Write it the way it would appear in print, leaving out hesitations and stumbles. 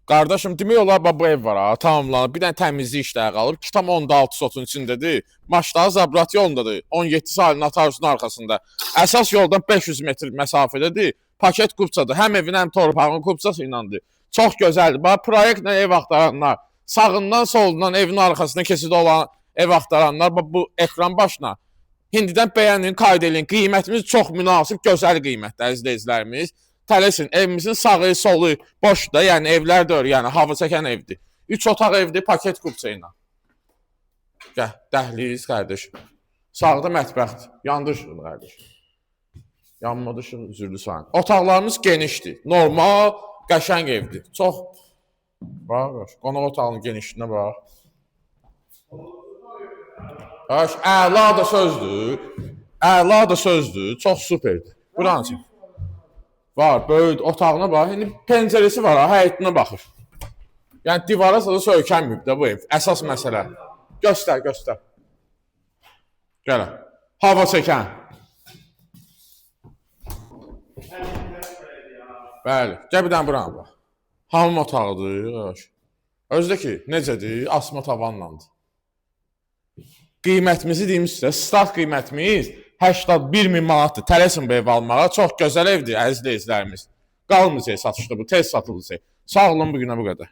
Qardaşım, demək olar bu ev var ha, tamamlanıb. Bir dənə təmizlik işləri qalıb. 2,6 sotun içindədir. Maçları Zabrat yolundadır. 17 sahilin atarısının arxasında. Əsas yoldan 500 metr məsafədədir. Paket kupçadır. Həm evin, həm torpağın kupçası iləndir. Çox gözəldir. Bax, proyektlə ev axtaranlar, sağından solundan evin arxasına keçidə olan ev axtaranlar, bu ekran başına indidən bəyənin, qayda edin. Qiymətimiz çox münasib, gözəl qiymətlər, izləyicilərimiz. Tələsin, evimizin sağı, solu boşdur, yəni evlər də yəni hava çəkən evdir. 3 otaq evdir, paket kupça ilə. Gəl, dəhliz, qardaş. Sağda mətbəxdir, yandı işıq, qardaş. Yanmadı işıq, üzürlü sahən. Otaqlarımız genişdir, normal, qəşəng evdir. Çox, bax, qonaq otağının genişliyinə bax. Əla da sözdür, əla da sözdür, çox superdir. Buranı çək. Var, böyük otağına bax. İndi pəncərəsi var, həyətinə baxır. Yəni divara da söykənməyib də bu ev. Əsas məsələ. Göstər, göstər. Gəl. Hava çəkən. Bəli. Gəl bir dənə buranı bax. Hamam otağıdır. Özdə ki, necədir? Asma tavanlandır. Qiymətimizi deyim sizə. Start qiymətimiz 81.000 manatdır. Tələsin bu ev almağa. Çox gözəl evdir, əziz izləyicilərimiz. Qalmayacaq satışda bu, tez satılacaq. Sağ olun, bugünə bu qədər.